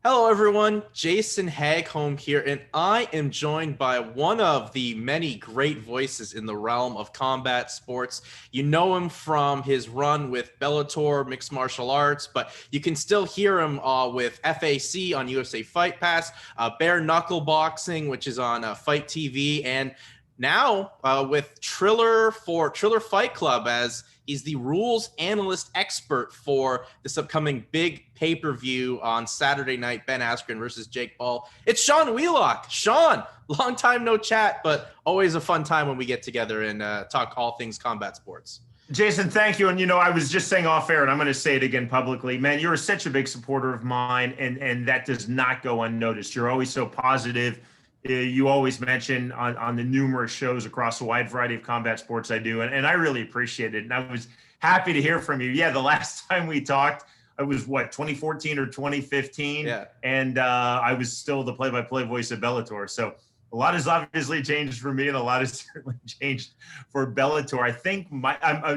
Hello, everyone. Jason Hagholm here, and I am joined by one of the many great voices in the realm of combat sports. You know him from his run with Bellator Mixed Martial Arts, but you can still hear him with FAC on USA Fight Pass, Bare Knuckle Boxing, which is on Fight TV, and now with Triller Fight Club, as he's the rules analyst expert for this upcoming big pay-per-view on Saturday night, Ben Askren versus Jake Paul. It's Sean Wheelock. Sean, long time no chat, but always a fun time when we get together and talk all things combat sports. Jason, thank you. And, I was just saying off air, and I'm going to say it again publicly, man, you're such a big supporter of mine, and that does not go unnoticed. You're always so positive. You always mention on the numerous shows across a wide variety of combat sports I do, and I really appreciate it. And I was happy to hear from you. Yeah, the last time we talked, it was 2014 or 2015? Yeah. And I was still the play-by-play voice of Bellator. So a lot has obviously changed for me, and a lot has certainly changed for Bellator. I think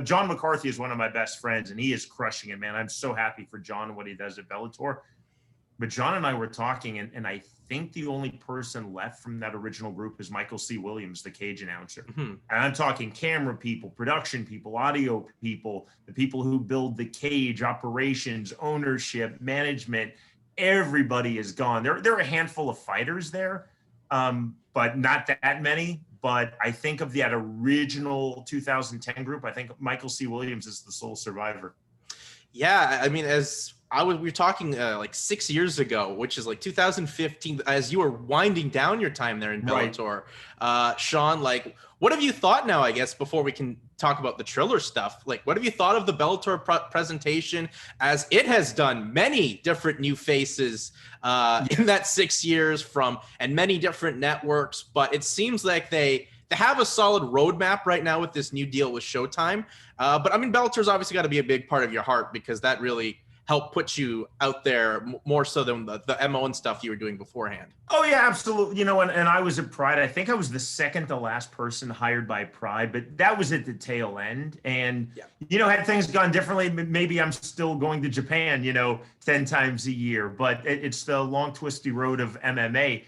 John McCarthy is one of my best friends, and he is crushing it, man. I'm so happy for John and what he does at Bellator. But John and I were talking, and I think the only person left from that original group is Michael C. Williams, the cage announcer. Mm-hmm. And I'm talking camera people, production people, audio people, the people who build the cage, operations, ownership, management. Everybody is gone. There are a handful of fighters there, but not that many. But I think of that original 2010 group, I think Michael C. Williams is the sole survivor. Yeah, I mean, we were talking like 6 years ago, which is like 2015, as you were winding down your time there in Bellator. Right. Sean, like, what have you thought now, I guess, before we can talk about the Triller stuff? Like, what have you thought of the Bellator presentation, as it has done many different new faces in that 6 years and many different networks, but it seems like they have a solid roadmap right now with this new deal with Showtime. But I mean, Bellator's obviously got to be a big part of your heart, because that really helped put you out there more so than the MO and stuff you were doing beforehand. Oh yeah, absolutely. And I was at Pride. I think I was the second to last person hired by Pride, but that was at the tail end. And, had things gone differently, maybe I'm still going to Japan, 10 times a year, but it's the long twisty road of MMA.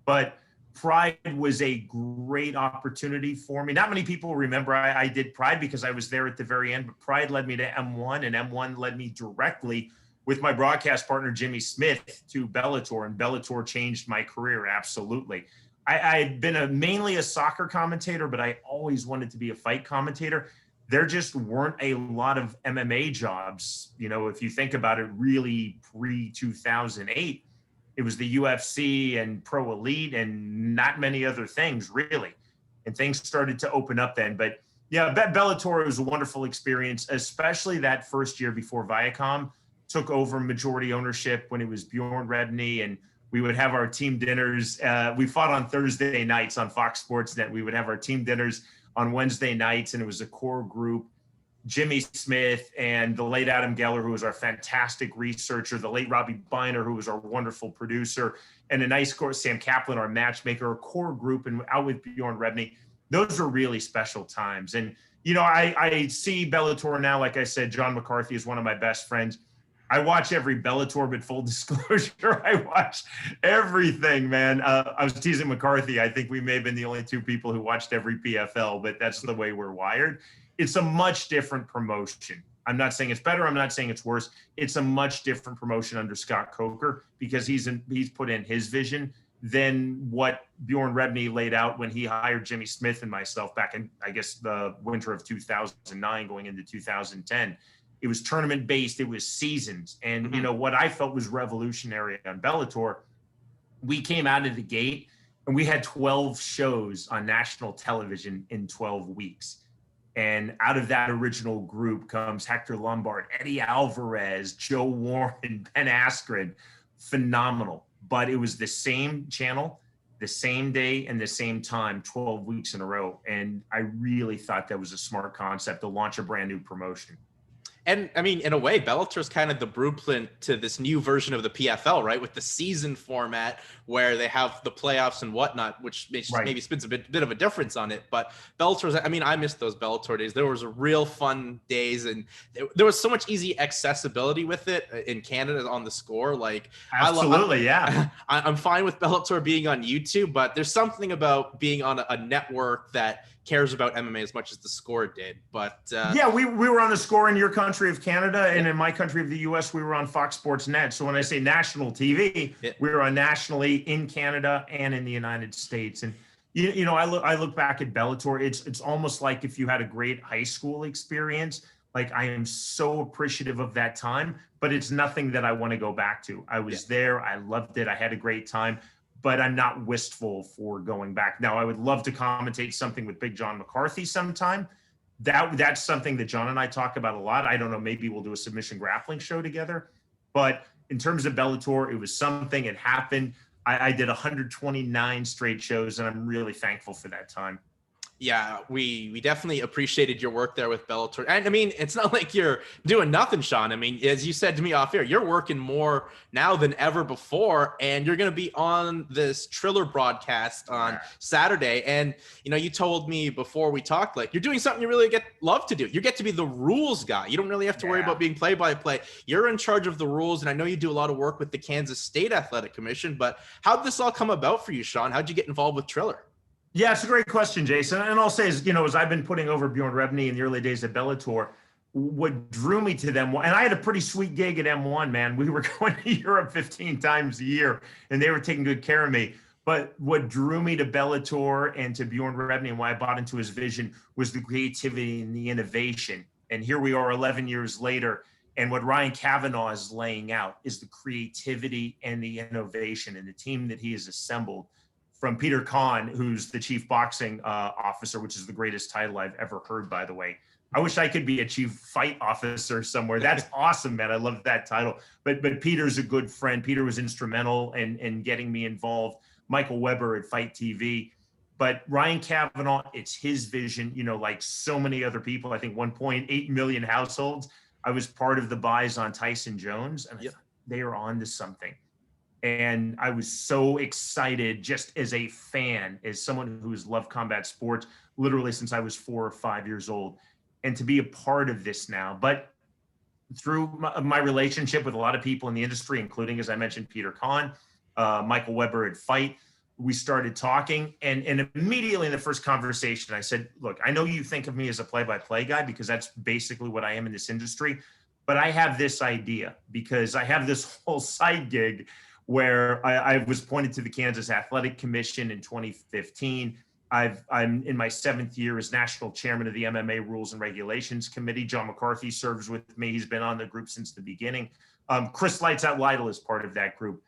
But Pride was a great opportunity for me. Not many people remember I did Pride because I was there at the very end, but Pride led me to M1, and M1 led me directly with my broadcast partner, Jimmy Smith, to Bellator, and Bellator changed my career. Absolutely. I had been mainly a soccer commentator, but I always wanted to be a fight commentator. There just weren't a lot of MMA jobs. If you think about it, really pre-2008, it was the UFC and Pro Elite and not many other things, really. And things started to open up then. But yeah, Bellator was a wonderful experience, especially that first year before Viacom took over majority ownership, when it was Bjorn Rebney, and we would have our team dinners. We fought on Thursday nights on Fox Sports Net. We would have our team dinners on Wednesday nights, and it was a core group. Jimmy Smith and the late Adam Geller, who was our fantastic researcher, the late Robbie Biner, who was our wonderful producer, and a nice course, Sam Kaplan, our matchmaker, a core group, and out with Bjorn Rebney. Those are really special times. And, I see Bellator now. Like I said, John McCarthy is one of my best friends. I watch every Bellator, but full disclosure, I watch everything, man. I was teasing McCarthy. I think we may have been the only two people who watched every PFL, but that's the way we're wired. It's a much different promotion. I'm not saying it's better. I'm not saying it's worse. It's a much different promotion under Scott Coker, because he's put in his vision than what Bjorn Rebney laid out when he hired Jimmy Smith and myself back in, I guess, the winter of 2009 going into 2010. It was tournament based. It was seasons. And, what I felt was revolutionary on Bellator, we came out of the gate and we had 12 shows on national television in 12 weeks. And out of that original group comes Hector Lombard, Eddie Alvarez, Joe Warren, Ben Askren. Phenomenal. But it was the same channel, the same day, and the same time, 12 weeks in a row. And I really thought that was a smart concept to launch a brand new promotion. And I mean, in a way, Bellator is kind of the blueprint to this new version of the PFL, right? With the season format where they have the playoffs and whatnot, which maybe spins a bit of a difference on it. But Bellator's, I mean, I miss those Bellator days. There was real fun days, and there was so much easy accessibility with it in Canada on the score. Like, absolutely, yeah. I'm fine with Bellator being on YouTube, but there's something about being on a network that cares about MMA as much as the score did. But yeah, we were on the score in your country of Canada, and in my country of the US, we were on Fox Sports Net. So when I say national TV, we were on nationally in Canada and in the United States. And you know, I look back at Bellator. It's almost like if you had a great high school experience. Like, I am so appreciative of that time, but it's nothing that I want to go back to. I was there. I loved it. I had a great time, but I'm not wistful for going back. Now, I would love to commentate something with Big John McCarthy sometime. That's something that John and I talk about a lot. I don't know, maybe we'll do a submission grappling show together. But in terms of Bellator, it was something. It happened. I did 129 straight shows, and I'm really thankful for that time. Yeah, we definitely appreciated your work there with Bellator. And I mean, it's not like you're doing nothing, Sean. I mean, as you said to me off air, you're working more now than ever before, and you're going to be on this Triller broadcast on Saturday. And, you know, you told me before we talked, like, you're doing something you really love to do. You get to be the rules guy. You don't really have to worry about being play-by-play. You're in charge of the rules, and I know you do a lot of work with the Kansas State Athletic Commission, but how'd this all come about for you, Sean? How'd you get involved with Triller? Yeah, it's a great question, Jason. And I'll say, as you know, as I've been putting over Bjorn Rebney in the early days at Bellator, what drew me to them, and I had a pretty sweet gig at M1, man. We were going to Europe 15 times a year, and they were taking good care of me. But what drew me to Bellator and to Bjorn Rebney, and why I bought into his vision, was the creativity and the innovation. And here we are 11 years later, and what Ryan Kavanaugh is laying out is the creativity and the innovation, and the team that he has assembled. From Peter Kahn, who's the chief boxing officer, which is the greatest title I've ever heard, by the way. I wish I could be a chief fight officer somewhere. That's awesome, man. I love that title. But Peter's a good friend. Peter was instrumental in getting me involved. Michael Weber at Fight TV. But Ryan Kavanaugh, it's his vision, you know, like so many other people. I think 1.8 million households. I was part of the buys on Tyson Jones, and I thought they are on to something. And I was so excited, just as a fan, as someone who's loved combat sports literally since I was 4 or 5 years old, and to be a part of this now. But through my relationship with a lot of people in the industry, including, as I mentioned, Peter Kahn, Michael Weber at Fight, we started talking. And immediately in the first conversation, I said, look, I know you think of me as a play-by-play guy, because that's basically what I am in this industry. But I have this idea, because I have this whole side gig where I was appointed to the Kansas Athletic Commission in 2015. I'm in my 7th year as national chairman of the MMA Rules and Regulations Committee. John McCarthy serves with me. He's been on the group since the beginning. Chris Lights Out Lytle is part of that group.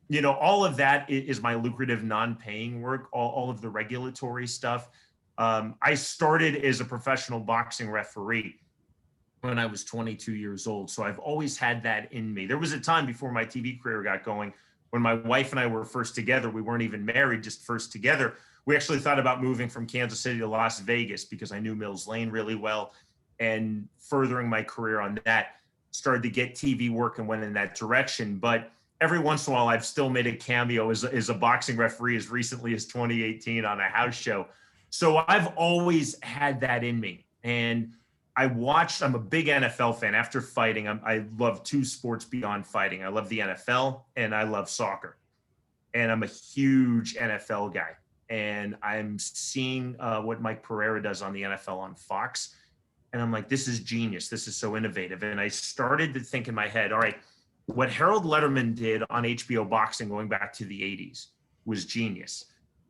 You know, all of that is my lucrative non-paying work, all of the regulatory stuff. I started as a professional boxing referee when I was 22 years old. So I've always had that in me. There was a time before my TV career got going when my wife and I were first together. We weren't even married, just first together. We actually thought about moving from Kansas City to Las Vegas because I knew Mills Lane really well, and furthering my career on that, started to get TV work and went in that direction. But every once in a while, I've still made a cameo as a boxing referee as recently as 2018 on a house show. So I've always had that in me. And I'm a big NFL fan. After fighting, I love 2 sports beyond fighting. I love the NFL and I love soccer. And I'm a huge NFL guy. And I'm seeing what Mike Pereira does on the NFL on Fox. And I'm like, this is genius. This is so innovative. And I started to think in my head, all right, what Harold Letterman did on HBO boxing going back to the 80s was genius.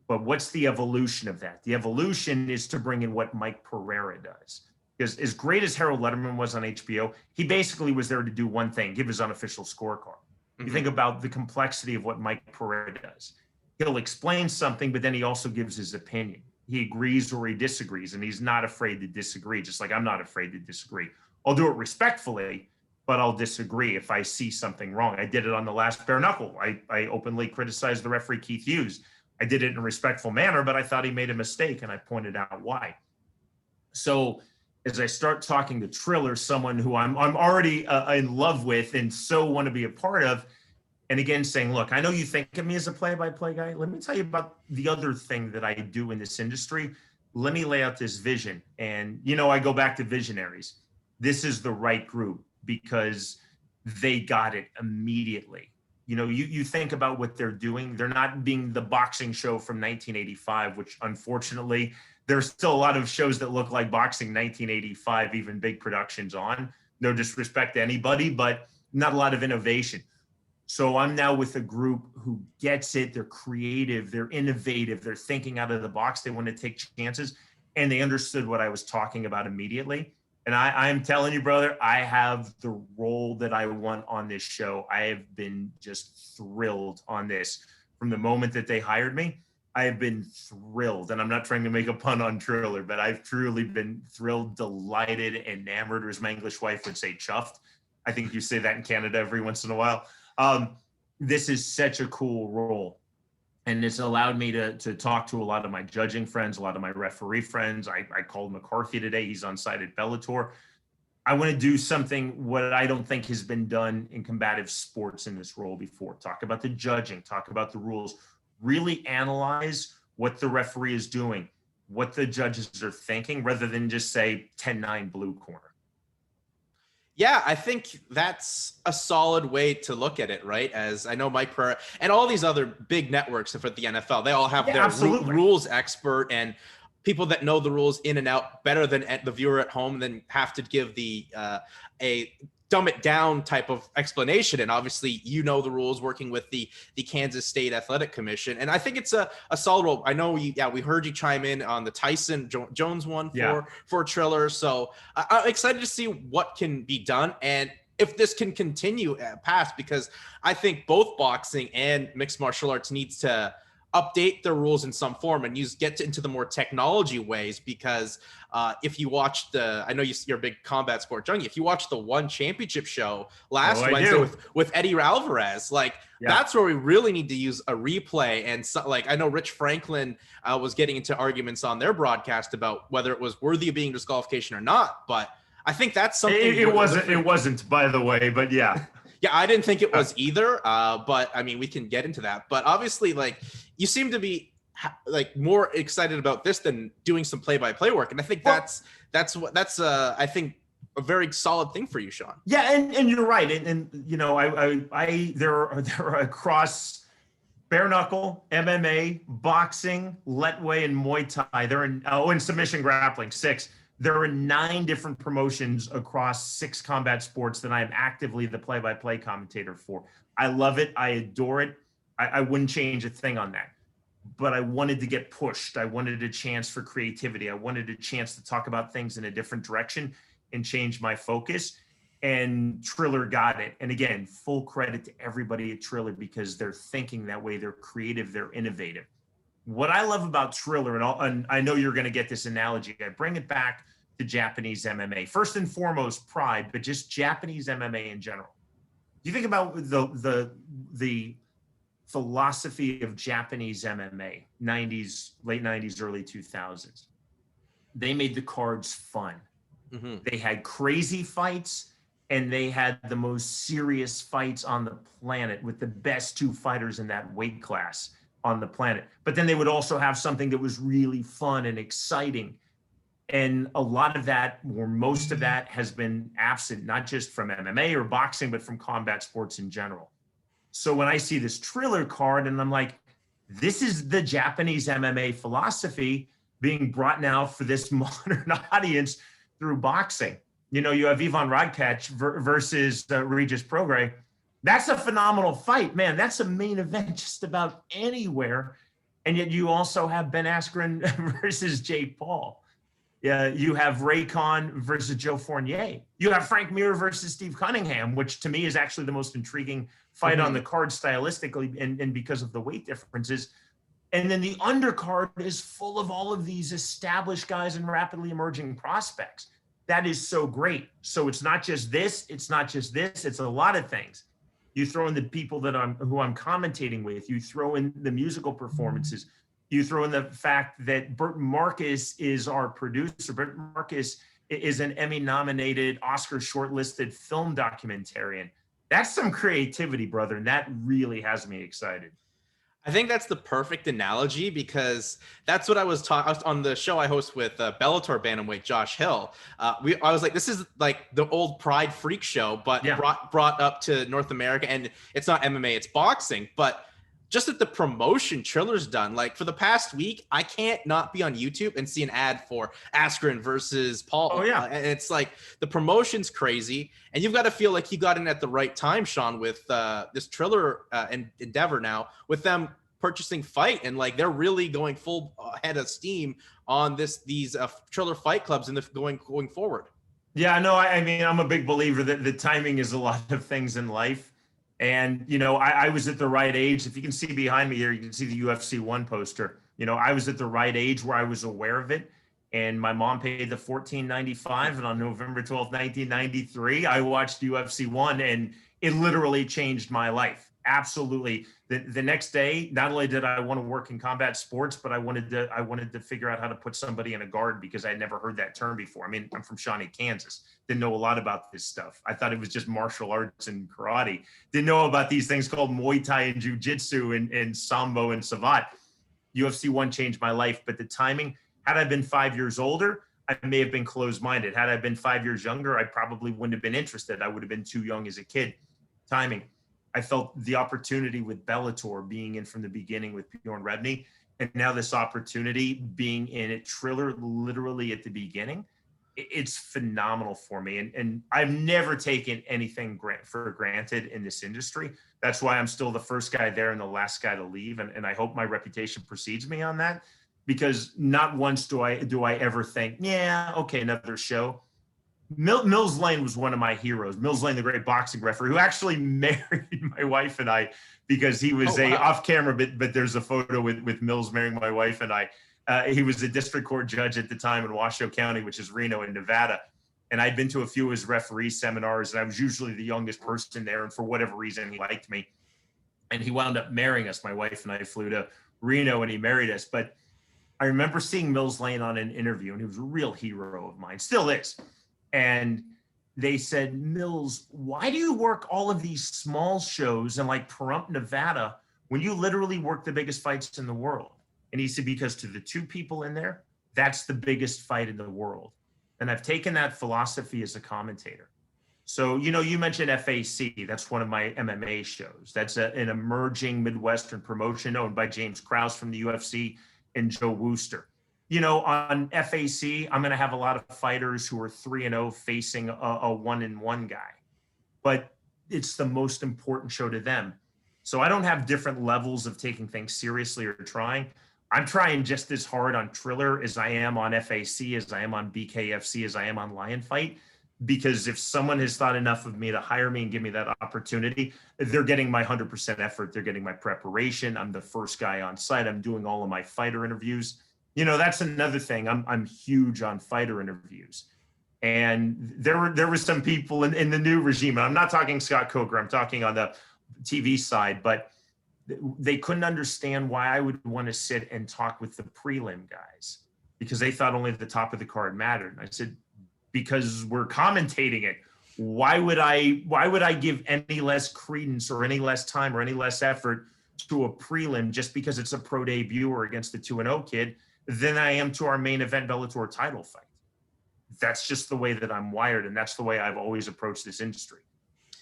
But what's the evolution of that? The evolution is to bring in what Mike Pereira does. Because as great as Harold Letterman was on HBO, he basically was there to do one thing, give his unofficial scorecard. You think about the complexity of what Mike Pereira does. He'll explain something, but then he also gives his opinion. He agrees or he disagrees, and he's not afraid to disagree, just like I'm not afraid to disagree. I'll do it respectfully, but I'll disagree if I see something wrong. I did it on the last bare knuckle. I openly criticized the referee, Keith Hughes. I did it in a respectful manner, but I thought he made a mistake, and I pointed out why. So as I start talking to Triller, someone who I'm already in love with and so want to be a part of, and again saying, look, I know you think of me as a play-by-play guy. Let me tell you about the other thing that I do in this industry. Let me lay out this vision. And, you know, I go back to visionaries. This is the right group because they got it immediately. You know, you think about what they're doing. They're not being the boxing show from 1985, which unfortunately, there's still a lot of shows that look like boxing 1985, even big productions on. No disrespect to anybody, but not a lot of innovation. So I'm now with a group who gets it. They're creative, they're innovative, they're thinking out of the box. They want to take chances, and they understood what I was talking about immediately. And I'm telling you, brother, I have the role that I want on this show. I have been just thrilled on this. From the moment that they hired me, I have been thrilled. And I'm not trying to make a pun on Triller, but I've truly been thrilled, delighted, enamored, or as my English wife would say, chuffed. I think you say that in Canada every once in a while. This is such a cool role. And it's allowed me to talk to a lot of my judging friends, a lot of my referee friends. I called McCarthy today. He's on site at Bellator. I want to do something what I don't think has been done in combative sports in this role before. Talk about the judging, talk about the rules, really analyze what the referee is doing, what the judges are thinking, rather than just say 10-9 blue corner. Yeah, I think that's a solid way to look at it, right? As I know Mike Pereira and all these other big networks for the NFL, they all have their rules expert and people that know the rules in and out better than the viewer at home, then have to give the a dumb it down type of explanation. And obviously, you know the rules working with the Kansas State Athletic Commission. And I think it's a solid role. I know we heard you chime in on the Tyson Jones one for Triller. So I'm excited to see what can be done and if this can continue past, because I think both boxing and mixed martial arts needs to update their rules in some form and get into the more technology ways. Because if you watch I know you're a big combat sport junkie. If you watch the One Championship show last Wednesday with Eddie Alvarez, that's where we really need to use a replay. And I know Rich Franklin was getting into arguments on their broadcast about whether it was worthy of being disqualification or not. But I think that's something it wasn't, by the way, but yeah. Yeah, I didn't think it was either. But I mean, we can get into that. But obviously, you seem to be more excited about this than doing some play-by-play work, and I think that's I think a very solid thing for you, Sean. Yeah, and you're right, and you know, there are across bare knuckle, MMA, boxing, Letway, and Muay Thai. There are and submission grappling, 6. There are 9 different promotions across 6 combat sports that I am actively the play-by-play commentator for. I love it. I adore it. I wouldn't change a thing on that. But I wanted to get pushed. I wanted a chance for creativity. I wanted a chance to talk about things in a different direction and change my focus. And Triller got it. And again, full credit to everybody at Triller because they're thinking that way. They're creative. They're innovative. What I love about Triller, and I know you're going to get this analogy, I bring it back to Japanese MMA. First and foremost, Pride, but just Japanese MMA in general. You think about the philosophy of Japanese MMA, late 90s, early 2000s. They made the cards fun. Mm-hmm. They had crazy fights, and they had the most serious fights on the planet with the best 2 fighters in that weight class on the planet. But then they would also have something that was really fun and exciting. And a lot of that, or most of that, has been absent, not just from MMA or boxing, but from combat sports in general. So when I see this Triller card and I'm like, this is the Japanese MMA philosophy being brought now for this modern audience through boxing. You know, you have Ivan Radkach versus Regis Prograis. That's a phenomenal fight, man. That's a main event just about anywhere. And yet you also have Ben Askren versus Jake Paul. You have Raycon versus Joe Fournier. You have Frank Mir versus Steve Cunningham, which to me is actually the most intriguing fight on the card stylistically and because of the weight differences. And then the undercard is full of all of these established guys and rapidly emerging prospects. That is so great. So it's not just this, it's a lot of things. You throw in the people who I'm commentating with, you throw in the musical performances, you throw in the fact that Burt Marcus is our producer. Burt Marcus is an Emmy-nominated, Oscar-shortlisted film documentarian. That's some creativity, brother, and that really has me excited. I think that's the perfect analogy, because that's what I was talking on the show I host with Bellator bantamweight Josh Hill. I was like, this is like the old Pride Freak show, but Yeah. brought up to North America, and it's not MMA, it's boxing. But just at the promotion Triller's done, like for the past week, I can't not be on YouTube and see an ad for Askren versus Paul. Oh, yeah. And it's like the promotion's crazy, and you've got to feel like you got in at the right time, Sean, with this Triller endeavor now, with them purchasing Fight, and like they're really going full head of steam on these Triller Fight Clubs and going forward. Yeah, no, I mean, I'm a big believer that the timing is a lot of things in life. And, you know, I was at the right age. If you can see behind me here, you can see the UFC 1 poster. You know, I was at the right age where I was aware of it. And my mom paid the $14.95. And on November 12th, 1993, I watched UFC 1, and it literally changed my life. Absolutely. The next day, not only did I want to work in combat sports, but I wanted to figure out how to put somebody in a guard, because I'd never heard that term before. I mean, I'm from Shawnee, Kansas. Didn't know a lot about this stuff. I thought it was just martial arts and karate. Didn't know about these things called Muay Thai and Jiu-Jitsu and Sambo and Savate. UFC 1 changed my life, but the timing, had I been 5 years older, I may have been closed-minded. Had I been 5 years younger, I probably wouldn't have been interested. I would have been too young as a kid. Timing. I felt the opportunity with Bellator, being in from the beginning with Bjorn Rebney, and now this opportunity being in at Triller literally at the beginning. It's phenomenal for me. And I've never taken anything for granted in this industry. That's why I'm still the first guy there and the last guy to leave. And I hope my reputation precedes me on that, because not once do I ever think, yeah, okay, another show. Mills Lane was one of my heroes. Mills Lane, the great boxing referee, who actually married my wife and I, because he was off camera, but there's a photo with Mills marrying my wife and I. He was a district court judge at the time in Washoe County, which is Reno in Nevada. And I'd been to a few of his referee seminars, and I was usually the youngest person there. And for whatever reason, he liked me. And he wound up marrying us. My wife and I flew to Reno, and he married us. But I remember seeing Mills Lane on an interview, and he was a real hero of mine, still is. And they said, Mills, why do you work all of these small shows in like Pahrump, Nevada, when you literally work the biggest fights in the world? And he said, because to the two people in there, that's the biggest fight in the world. And I've taken that philosophy as a commentator. So, you know, you mentioned FAC. That's one of my MMA shows. That's an emerging Midwestern promotion owned by James Krause from the UFC and Joe Wooster. You know, on FAC, I'm going to have a lot of fighters who are 3-0 facing a 1-1 guy. But it's the most important show to them. So I don't have different levels of taking things seriously or trying. I'm trying just as hard on Triller as I am on FAC, as I am on BKFC, as I am on Lion Fight. Because if someone has thought enough of me to hire me and give me that opportunity, they're getting my 100% effort. They're getting my preparation. I'm the first guy on site. I'm doing all of my fighter interviews. You know, that's another thing. I'm huge on fighter interviews. And there were some people in the new regime, and I'm not talking Scott Coker, I'm talking on the TV side, but they couldn't understand why I would want to sit and talk with the prelim guys, because they thought only the top of the card mattered. And I said, because we're commentating it. Why would I give any less credence or any less time or any less effort to a prelim just because it's a pro debut or against the 2-0 kid than I am to our main event Bellator title fight? That's just the way that I'm wired, and that's the way I've always approached this industry.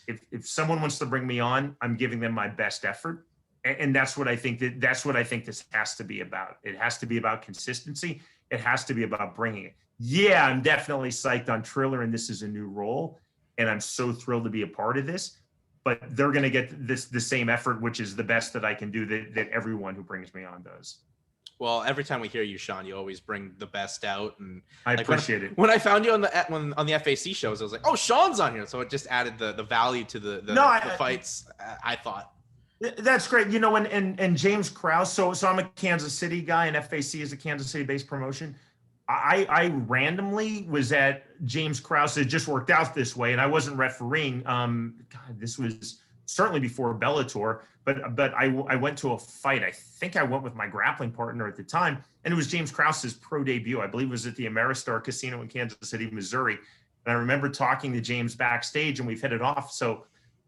If someone wants to bring me on, I'm giving them my best effort, and that's what I think this has to be about. It has to be about consistency. It has to be about bringing it. Yeah, I'm definitely psyched on Triller, and this is a new role, and I'm so thrilled to be a part of this. But they're going to get the same effort, which is the best that I can do, that everyone who brings me on does. Well, every time we hear you, Sean, you always bring the best out, and I appreciate it. When I found you on the FAC shows, I was like, "Oh, Sean's on here," so it just added the value to the fights. I thought that's great. You know, and James Krause. So I'm a Kansas City guy, and FAC is a Kansas City-based promotion. I randomly was at James Krause. It just worked out this way, and I wasn't refereeing. God, this was certainly before Bellator, but but I went to a fight. I think I went with my grappling partner at the time, and it was James Krause's pro debut. I believe it was at the Ameristar Casino in Kansas City, Missouri. And I remember talking to James backstage, and we've hit it off. So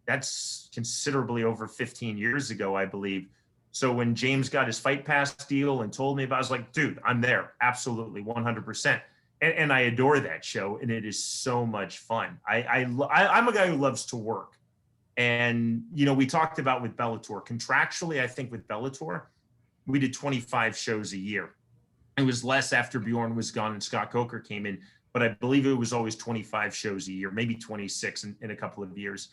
that's considerably over 15 years ago, I believe. So when James got his Fight Pass deal and told me about it, I was like, dude, I'm there. Absolutely, 100%. And I adore that show, and it is so much fun. I'm a guy who loves to work. And, you know, we talked about with Bellator, contractually, I think with Bellator, we did 25 shows a year. It was less after Bjorn was gone and Scott Coker came in, but I believe it was always 25 shows a year, maybe 26 in a couple of years.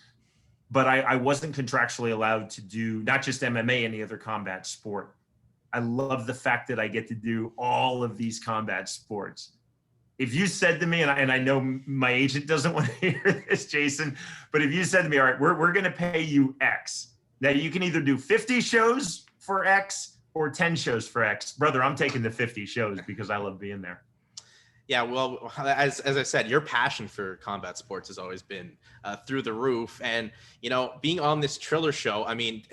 But I wasn't contractually allowed to do not just MMA, any other combat sport. I love the fact that I get to do all of these combat sports. If you said to me, and I know my agent doesn't want to hear this, Jason, but if you said to me, all right, we're going to pay you X. Now you can either do 50 shows for X or 10 shows for X. Brother, I'm taking the 50 shows because I love being there. Yeah, well, as I said, your passion for combat sports has always been through the roof. And, you know, being on this Triller show, I mean,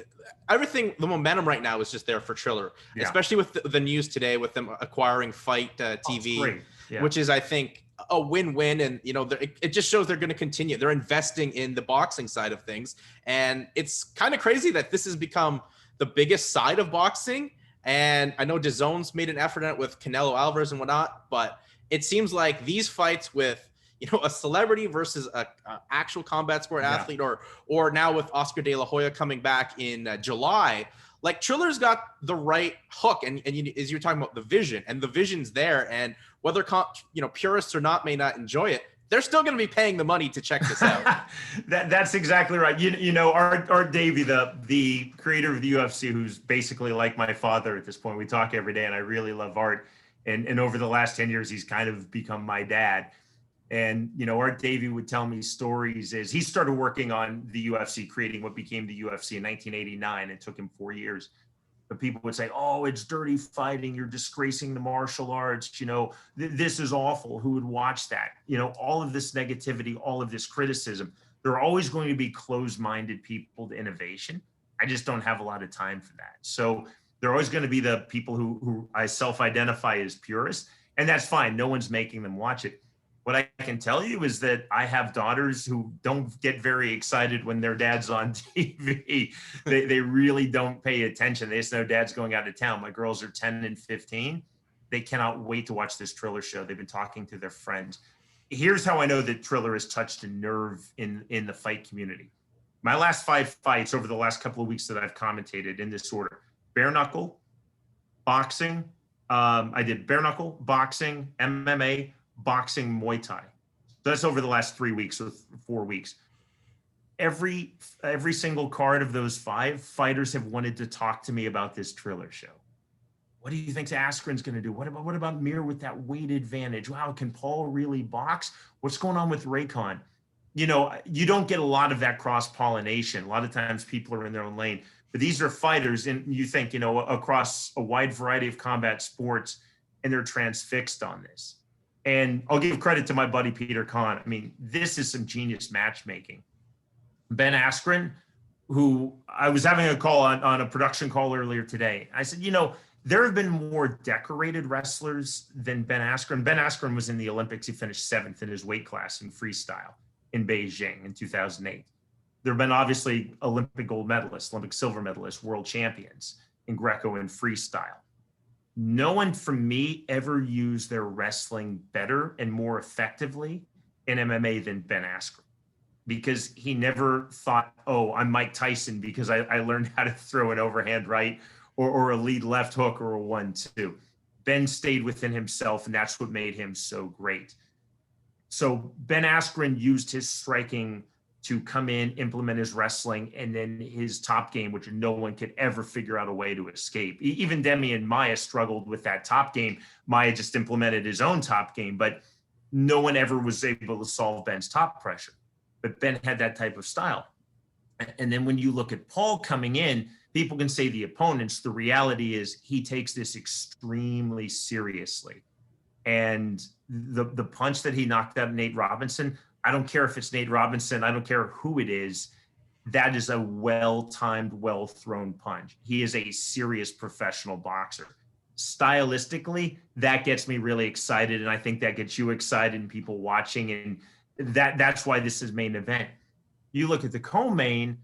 everything, the momentum right now is just there for Triller, especially with the news today with them acquiring Fight TV, which is, I think, a win-win. And, you know, it just shows they're going to continue. They're investing in the boxing side of things. And it's kind of crazy that this has become the biggest side of boxing. And I know DAZN's made an effort at it with Canelo Alvarez and whatnot, but it seems like these fights with, you know, a celebrity versus a actual combat sport athlete, or now with Oscar De La Hoya coming back in July, like Triller's got the right hook. And as you're talking about the vision, and the vision's there, and whether, you know, purists or not may not enjoy it, they're still going to be paying the money to check this out. That's exactly right. You know, Art Davie, the creator of the UFC, who's basically like my father at this point. We talk every day, and I really love Art. And over the last 10 years, he's kind of become my dad. And, you know, Art Davie would tell me stories as he started working on the UFC, creating what became the UFC in 1989. It took him 4 years. But people would say, oh, it's dirty fighting. You're disgracing the martial arts. You know, this is awful. Who would watch that? You know, all of this negativity, all of this criticism. There are always going to be closed-minded people to innovation. I just don't have a lot of time for that. So there are always going to be the people who I self-identify as purists, and that's fine. No one's making them watch it. What I can tell you is that I have daughters who don't get very excited when their dad's on TV. They really don't pay attention. They just know dad's going out of town. My girls are 10 and 15. They cannot wait to watch this Triller show. They've been talking to their friends. Here's how I know that Triller has touched a nerve in the fight community. My last 5 fights over the last couple of weeks that I've commentated in this order: bare knuckle, boxing. I did bare knuckle, boxing, MMA, boxing, Muay Thai. That's over the last 3 weeks or 4 weeks. Every single card of those 5 fighters have wanted to talk to me about this Triller show. What do you think Askren's going to do? What about Mir with that weight advantage? Wow, can Paul really box? What's going on with Raycon? You know, you don't get a lot of that cross-pollination. A lot of times people are in their own lane. But these are fighters, and you think, you know, across a wide variety of combat sports, and they're transfixed on this. And I'll give credit to my buddy Peter Kahn. I mean, this is some genius matchmaking. Ben Askren, who I was having a call on a production call earlier today. I said, you know, there have been more decorated wrestlers than Ben Askren. Ben Askren was in the Olympics. He finished 7th in his weight class in freestyle in Beijing in 2008. There have been obviously Olympic gold medalists, Olympic silver medalists, world champions in Greco and freestyle. No one from me ever used their wrestling better and more effectively in MMA than Ben Askren, because he never thought, oh, I'm Mike Tyson because I learned how to throw an overhand right or a lead left hook or a 1-2. Ben stayed within himself, and that's what made him so great. So Ben Askren used his striking to come in, implement his wrestling, and then his top game, which no one could ever figure out a way to escape. Even Demi and Maya struggled with that top game. Maya just implemented his own top game, but no one ever was able to solve Ben's top pressure. But Ben had that type of style. And then when you look at Paul coming in, people can say the opponents. The reality is he takes this extremely seriously. And the punch that he knocked out Nate Robinson, I don't care if it's Nate Robinson. I don't care who it is. that is a well-timed, well-thrown punch. He is a serious professional boxer. Stylistically, that gets me really excited, and I think that gets you excited and people watching, and that's why this is main event. You look at the co-main,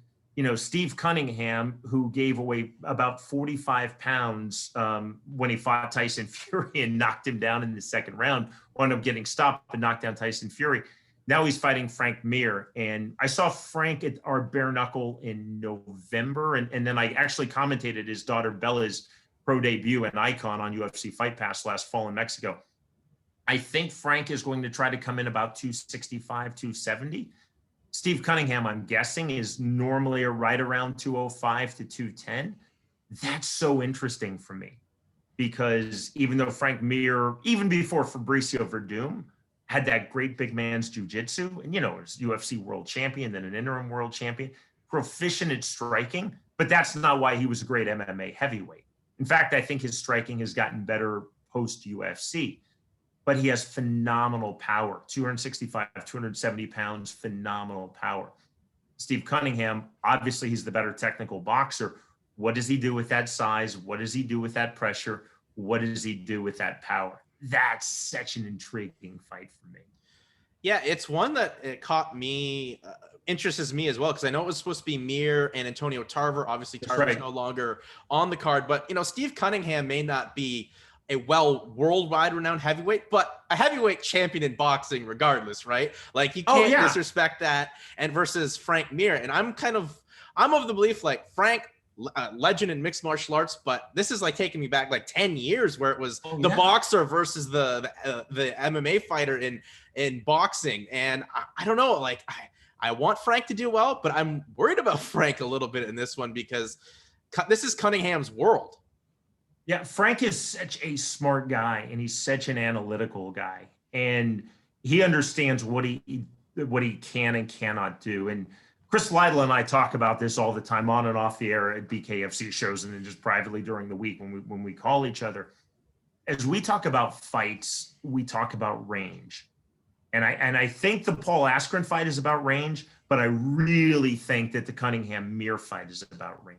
Steve Cunningham, who gave away about 45 pounds when he fought Tyson Fury and knocked him down in the second round, wound up getting stopped and knocked down Tyson Fury. Now he's fighting Frank Mir. And I saw Frank at our bare knuckle in November. And then I actually commentated his daughter Bella's pro debut and Icon on UFC Fight Pass last fall in Mexico. I think Frank is going to try to come in about 265, 270. Steve Cunningham, I'm guessing, is normally right around 205 to 210. That's so interesting for me because even though Frank Mir, even before Fabricio Verdum, had that great big man's jiu-jitsu, and was UFC world champion, then an interim world champion, proficient at striking, but that's not why he was a great MMA heavyweight. In fact, I think his striking has gotten better post-UFC, but he has phenomenal power, 265, 270 pounds, phenomenal power. Steve Cunningham, obviously he's the better technical boxer. What does he do with that size? What does he do with that pressure? What does he do with that power? That's such an intriguing fight for me. Yeah, it's one that it caught me, interests me as well, because I know it was supposed to be Mir and Antonio Tarver. Obviously, Tarver's no longer on the card, but Steve Cunningham may not be a worldwide renowned heavyweight, but a heavyweight champion in boxing regardless, right? Like you can't disrespect that. And versus Frank Mir, and I'm of the belief like Frank, legend in mixed martial arts, but this is like taking me back like 10 years where it was the boxer versus the MMA fighter in boxing. And I don't know, like I want Frank to do well, but I'm worried about Frank a little bit in this one because this is Cunningham's world. Yeah, Frank is such a smart guy and he's such an analytical guy, and he understands what he can and cannot do. And Chris Lytle and I talk about this all the time on and off the air at BKFC shows and then just privately during the week when we call each other. As we talk about fights, we talk about range. And I think the Paul Askren fight is about range, but I really think that the Cunningham Mir fight is about range.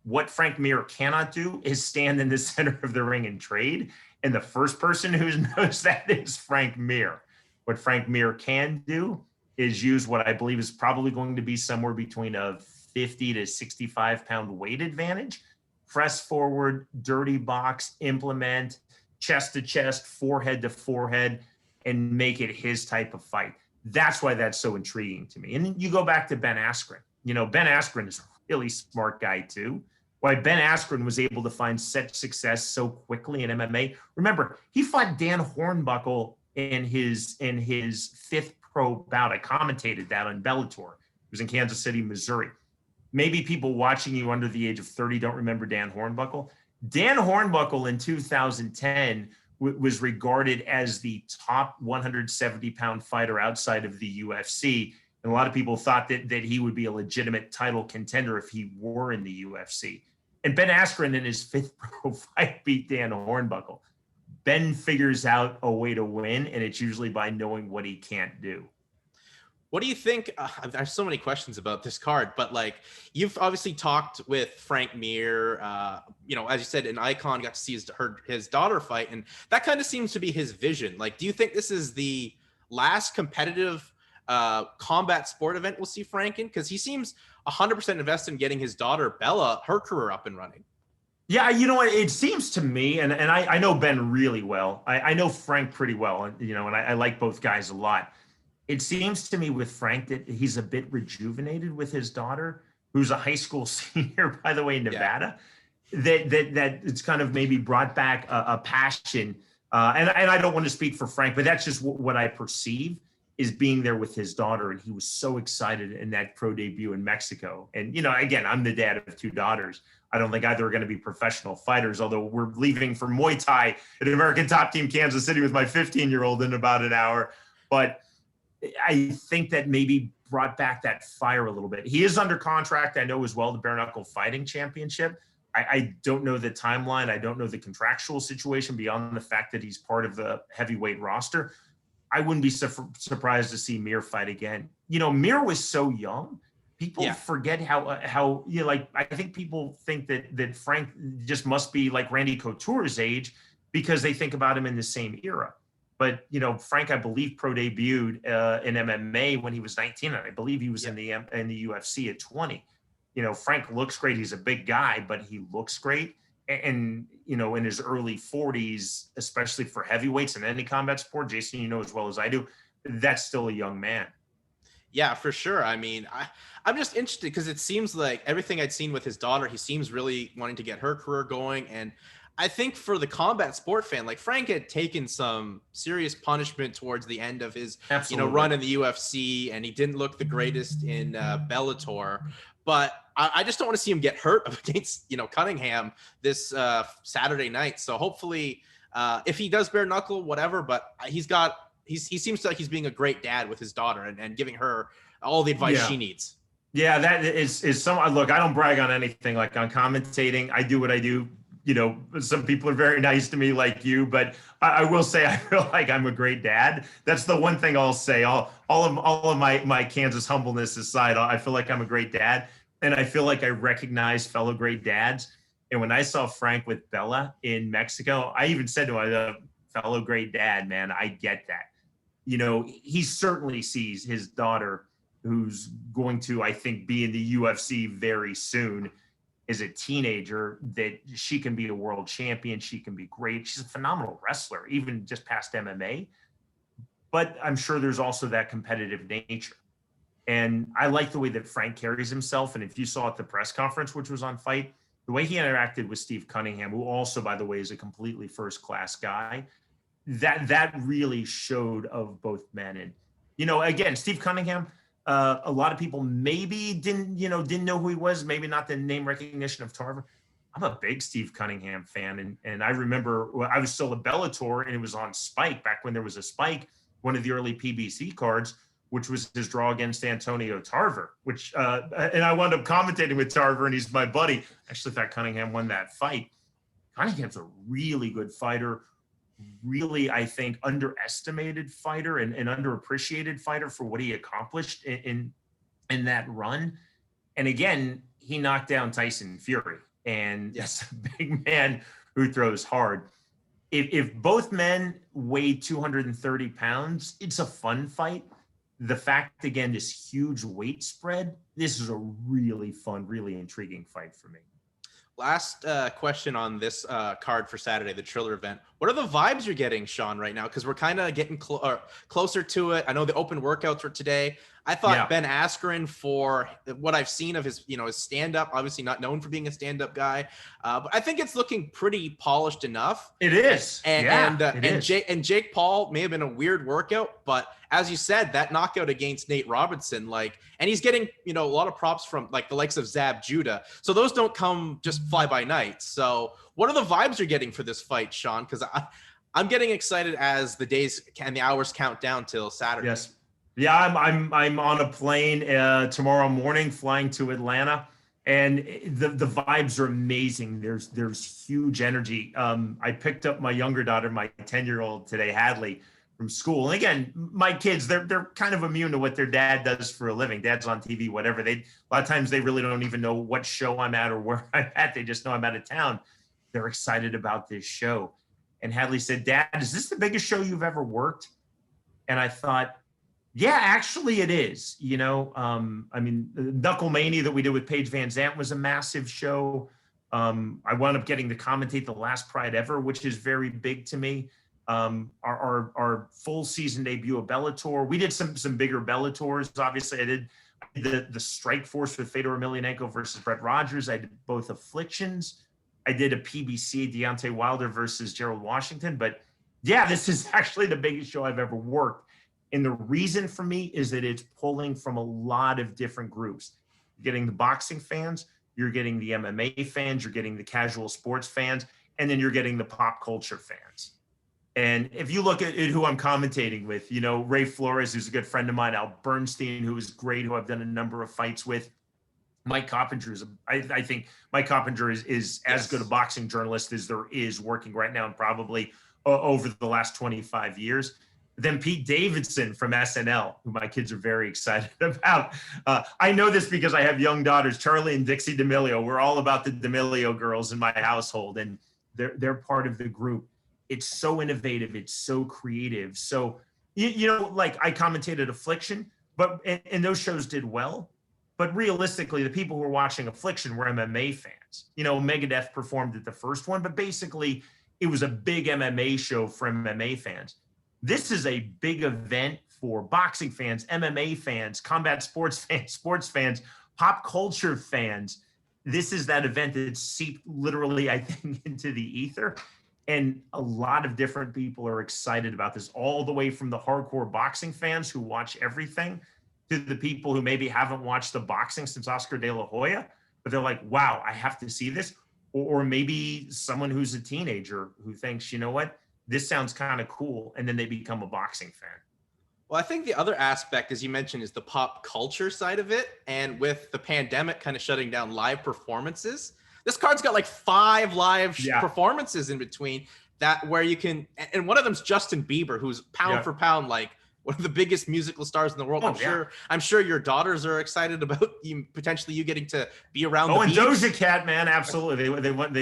What Frank Mir cannot do is stand in the center of the ring and trade. And the first person who knows that is Frank Mir. What Frank Mir can do is use what I believe is probably going to be somewhere between a 50 to 65 pound weight advantage. Press forward, dirty box, implement, chest to chest, forehead to forehead, and make it his type of fight. That's why that's so intriguing to me. And you go back to Ben Askren. Ben Askren is a really smart guy too. Why Ben Askren was able to find such success so quickly in MMA. Remember, he fought Dan Hornbuckle in his fifth pro bout. I commentated that on Bellator. It was in Kansas City, Missouri. Maybe people watching you under the age of 30 don't remember Dan Hornbuckle. Dan Hornbuckle in 2010 was regarded as the top 170-pound fighter outside of the UFC. And a lot of people thought that he would be a legitimate title contender if he were in the UFC. And Ben Askren in his fifth pro fight beat Dan Hornbuckle. Ben figures out a way to win, and it's usually by knowing what he can't do. What do you think? There's so many questions about this card, but like you've obviously talked with Frank Mir, as you said, an Icon, got to see his daughter fight, and that kind of seems to be his vision. Like, do you think this is the last competitive combat sport event we'll see Frank in? Because he seems 100% invested in getting his daughter Bella, her career up and running. Yeah, it seems to me, and I know Ben really well. I know Frank pretty well, and I like both guys a lot. It seems to me with Frank that he's a bit rejuvenated with his daughter, who's a high school senior, by the way, in Nevada. Yeah. That it's kind of maybe brought back a passion. And I don't want to speak for Frank, but that's just what I perceive is being there with his daughter. And he was so excited in that pro debut in Mexico. And, again, I'm the dad of two daughters. I don't think either are going to be professional fighters, although we're leaving for Muay Thai at American Top Team Kansas City with my 15-year-old in about an hour. But I think that maybe brought back that fire a little bit. He is under contract, I know as well, the Bare Knuckle Fighting Championship. I don't know the timeline. I don't know the contractual situation beyond the fact that he's part of the heavyweight roster. I wouldn't be surprised to see Mir fight again. Mir was so young People Yeah. forget how you know, like I think people think that Frank just must be like Randy Couture's age because they think about him in the same era. But you know, Frank, I believe pro debuted in MMA when he was 19, and I believe he was Yeah. in the UFC at 20. You know, Frank looks great. He's a big guy, but he looks great. And you know, in his early 40s, especially for heavyweights in any combat sport, Jason, you know as well as I do, that's still a young man. Yeah, for sure. I mean, I'm just interested because it seems like everything I'd seen with his daughter, he seems really wanting to get her career going. And I think for the combat sport fan, like Frank had taken some serious punishment towards the end of his, Absolutely. run in the UFC, and he didn't look the greatest in Bellator. But I just don't want to see him get hurt against, Cunningham this Saturday night. So hopefully, if he does bare knuckle, whatever, but he seems like he's being a great dad with his daughter and giving her all the advice Yeah. she needs. Yeah, that is some look, I don't brag on anything like on commentating. I do what I do. You know, some people are very nice to me like you, but I will say I feel like I'm a great dad. That's the one thing I'll say. All of my Kansas humbleness aside, I feel like I'm a great dad. And I feel like I recognize fellow great dads. And when I saw Frank with Bella in Mexico, I even said to him, fellow great dad, man, I get that. You know, he certainly sees his daughter, who's going to, I think, be in the UFC very soon, as a teenager, that she can be a world champion. She can be great. She's a phenomenal wrestler, even just past MMA. But I'm sure there's also that competitive nature. And I like the way that Frank carries himself. And if you saw at the press conference, which was on Fight, the way he interacted with Steve Cunningham, who also, by the way, is a completely first-class guy, that really showed of both men. And again, Steve Cunningham, a lot of people maybe didn't know who he was, maybe not the name recognition of Tarver. I'm a big Steve Cunningham fan, and I remember I was still a Bellator, and it was on Spike back when there was a Spike, one of the early PBC cards, which was his draw against Antonio Tarver, which and I wound up commentating with Tarver, and he's my buddy. I actually thought Cunningham won that fight. Cunningham's a really good fighter, really, I think, underestimated fighter and underappreciated fighter for what he accomplished in that run. And again, he knocked down Tyson Fury, and Yes. that's a big man who throws hard. If both men weigh 230 pounds, it's a fun fight. The fact, again, this huge weight spread, this is a really fun, really intriguing fight for me. Last question on this card for Saturday, the Triller event. What are the vibes you're getting, Sean, right now? Because we're kind of getting closer to it. I know the open workouts were today. I thought Ben Askren, for what I've seen of his, his stand-up, obviously not known for being a stand-up guy, but I think it's looking pretty polished enough. It is. And Jake Paul may have been a weird workout, but as you said, that knockout against Nate Robinson, and he's getting, a lot of props from the likes of Zab Judah. So those don't come just fly by night. So what are the vibes you're getting for this fight, Sean? Because I'm getting excited as the days and the hours count down till Saturday. Yes. Yeah, I'm on a plane tomorrow morning flying to Atlanta, and the vibes are amazing. There's huge energy. I picked up my younger daughter, my 10-year-old today, Hadley, from school. And again, my kids, they're kind of immune to what their dad does for a living. Dad's on TV, whatever. A lot of times they really don't even know what show I'm at or where I'm at. They just know I'm out of town. They're excited about this show. And Hadley said, "Dad, is this the biggest show you've ever worked?" And I thought, yeah, actually it is. I mean, Knuckle Mania that we did with Paige Van Zant was a massive show. I wound up getting to commentate the last Pride ever, which is very big to me. Our full season debut of Bellator. We did some bigger Bellators. Obviously, I did the Strike Force with Fedor Emelianenko versus Brett Rogers. I did both Afflictions. I did a PBC, Deontay Wilder versus Gerald Washington. But yeah, this is actually the biggest show I've ever worked. And the reason for me is that it's pulling from a lot of different groups. You're getting the boxing fans, you're getting the MMA fans, you're getting the casual sports fans, and then you're getting the pop culture fans. And if you look at who I'm commentating with, Ray Flores, who's a good friend of mine, Al Bernstein, who is great, who I've done a number of fights with. Mike Coppinger I think Mike Coppinger is as good a boxing journalist as there is working right now, and probably over the last 25 years. Then Pete Davidson from SNL, who my kids are very excited about. I know this because I have young daughters, Charlie and Dixie D'Amelio. We're all about the D'Amelio girls in my household, and they're part of the group. It's so innovative. It's so creative. So, like I commentated Affliction, and those shows did well. But realistically, the people who were watching Affliction were MMA fans. Megadeth performed at the first one, but basically it was a big MMA show for MMA fans. This is a big event for boxing fans, MMA fans, combat sports fans, pop culture fans. This is that event that seeped literally, I think, into the ether. And a lot of different people are excited about this, all the way from the hardcore boxing fans who watch everything to the people who maybe haven't watched the boxing since Oscar De La Hoya, but they're like, wow, I have to see this. Or maybe someone who's a teenager who thinks, you know what, this sounds kind of cool. And then they become a boxing fan. Well, I think the other aspect, as you mentioned, is the pop culture side of it. And with the pandemic kind of shutting down live performances, this card's got like 5 live performances in between that where you can, and one of them's Justin Bieber, who's pound for pound, like one of the biggest musical stars in the world. I'm sure your daughters are excited about potentially you getting to be around the beach. And Doja Cat, man, absolutely. They want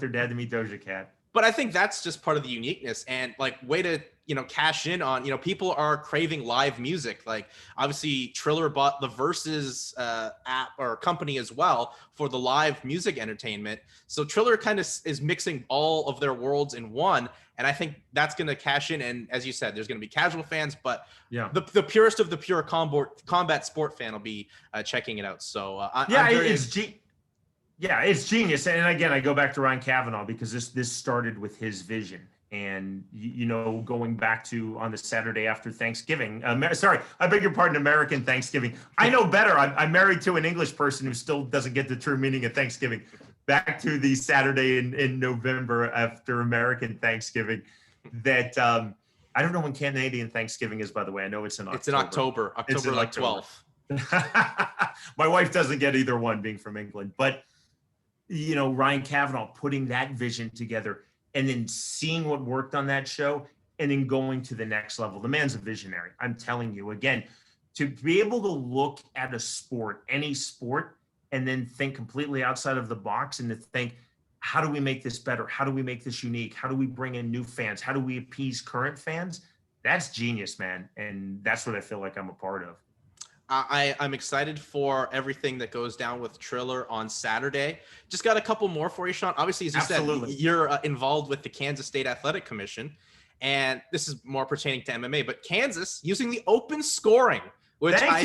their dad to meet Doja Cat. But I think that's just part of the uniqueness and like way to, cash in on, people are craving live music. Like obviously Triller bought the Versus app or company as well for the live music entertainment. So Triller kind of is mixing all of their worlds in one. And I think that's going to cash in. And as you said, there's going to be casual fans, but the purest of the pure combat sport fan will be checking it out. So it's genius. And again, I go back to Ryan Kavanaugh because this started with his vision. And, going back to on the Saturday after Thanksgiving, I beg your pardon, American Thanksgiving. I know better. I'm married to an English person who still doesn't get the true meaning of Thanksgiving. Back to the Saturday in November after American Thanksgiving that I don't know when Canadian Thanksgiving is, by the way. I know it's in October. It's in October. October like 12th. My wife doesn't get either one being from England. But, Ryan Kavanaugh putting that vision together and then seeing what worked on that show and then going to the next level. The man's a visionary. I'm telling you, again, to be able to look at a sport, any sport, and then think completely outside of the box and to think, how do we make this better? How do we make this unique? How do we bring in new fans? How do we appease current fans? That's genius, man. And that's what I feel like I'm a part of. I'm excited for everything that goes down with Triller on Saturday. Just got a couple more for you, Sean. Obviously, as you said, you're involved with the Kansas State Athletic Commission, and this is more pertaining to MMA, but Kansas using the open scoring, which I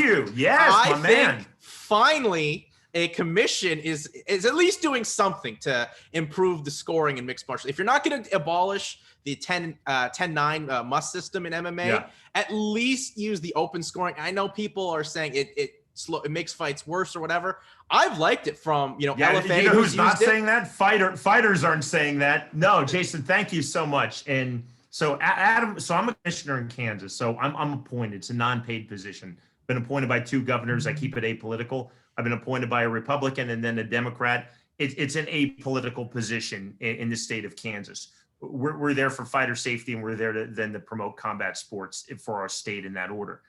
think finally a commission is at least doing something to improve the scoring in mixed martial. If you're not going to abolish the 10-9 must system in MMA, at least use the open scoring. I know people are saying it makes fights worse or whatever. I've liked it from, LFA. Who's not saying that? Fighters aren't saying that. No, Jason, thank you so much. And so Adam, I'm a commissioner in Kansas. So I'm appointed. It's a non-paid position. Been appointed by 2 governors. I keep it apolitical. I've been appointed by a Republican and then a Democrat. It's an apolitical position in the state of Kansas. We're there for fighter safety, and we're there to promote combat sports for our state in that order.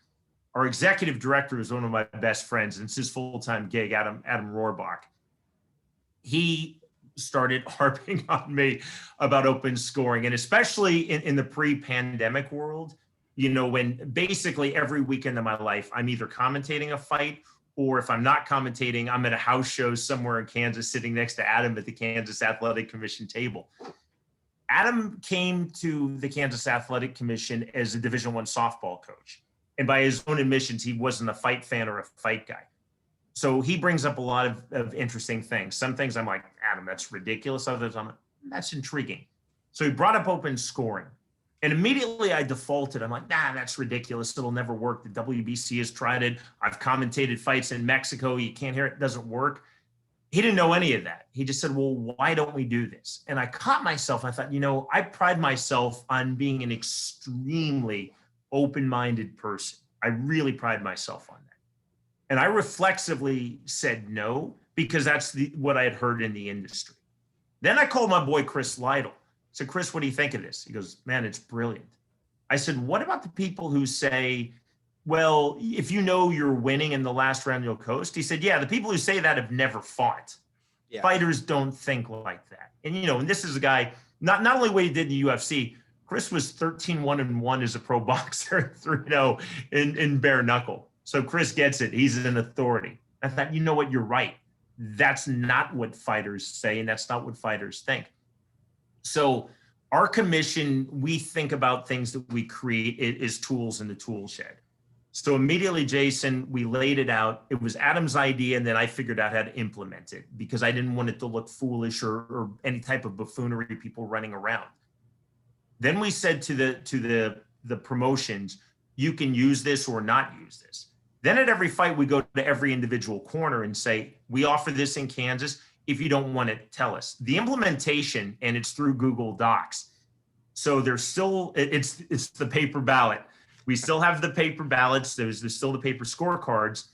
Our executive director is one of my best friends, and it's his full-time gig, Adam Rohrbach. He started harping on me about open scoring, and especially in the pre-pandemic world, when basically every weekend of my life, I'm either commentating a fight, or if I'm not commentating, I'm at a house show somewhere in Kansas sitting next to Adam at the Kansas Athletic Commission table. Adam came to the Kansas Athletic Commission as a Division I softball coach. And by his own admissions, he wasn't a fight fan or a fight guy. So he brings up a lot of interesting things. Some things I'm like, Adam, that's ridiculous. Others I'm like, that's intriguing. So he brought up open scoring. And immediately I defaulted. I'm like, that's ridiculous. It'll never work. The WBC has tried it. I've commentated fights in Mexico. You can't hear it. It doesn't work. He didn't know any of that. He just said, well, why don't we do this? And I caught myself. I thought, I pride myself on being an extremely open-minded person. I really pride myself on that. And I reflexively said no, because that's what I had heard in the industry. Then I called my boy, Chris Lytle. I said, Chris, what do you think of this? He goes, man, it's brilliant. I said, what about the people who say, well, if you know you're winning in the last round, you'll coast? He said, yeah, the people who say that have never fought. Yeah. Fighters don't think like that. And, and this is a guy, not only what he did in the UFC, Chris was 13-1-1 as a pro boxer, 3-0 in bare knuckle. So Chris gets it. He's an authority. I thought, you know what? You're right. That's not what fighters say, and that's not what fighters think. So our commission, we think about things that we create as tools in the tool shed. So immediately, Jason, we laid it out. It was Adam's idea, and then I figured out how to implement it because I didn't want it to look foolish or any type of buffoonery, people running around. Then we said to the promotions, you can use this or not use this. Then at every fight, we go to every individual corner and say, we offer this in Kansas. If you don't want it, tell us. The implementation, and it's through Google Docs. So there's still, it's the paper ballot. We still have the paper ballots. There's still the paper scorecards.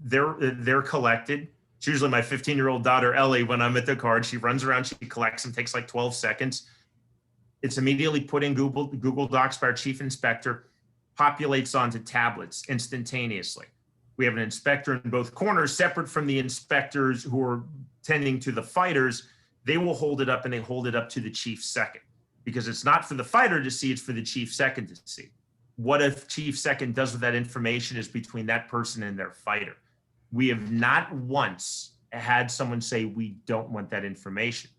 They're collected. It's usually my 15-year-old daughter, Ellie, when I'm at the card, she runs around, she collects them, takes like 12 seconds. It's immediately put in Google Docs by our chief inspector, populates onto tablets instantaneously. We have an inspector in both corners, separate from the inspectors who are tending to the fighters. They will hold it up, and they hold it up to the chief second, because it's not for the fighter to see, it's for the chief second to see. What if chief second does with that information is between that person and their fighter. We have not once had someone say, we don't want that information.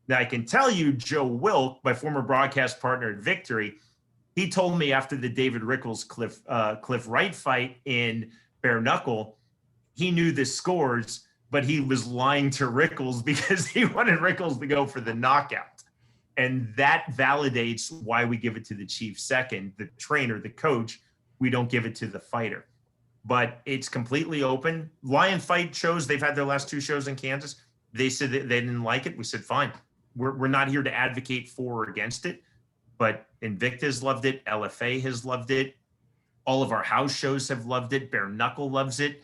Now, I can tell you, Joe Wilk, my former broadcast partner at Victory, he told me after the David Rickles Cliff Wright fight in bare knuckle, he knew the scores, but he was lying to Rickles because he wanted Rickles to go for the knockout. And that validates why we give it to the chief second, the trainer, the coach. We don't give it to the fighter. But it's completely open. Lion Fight shows, they've had their last 2 shows in Kansas. They said that they didn't like it. We said, fine. We're not here to advocate for or against it. But Invicta's loved it. LFA has loved it. All of our house shows have loved it. Bare Knuckle loves it.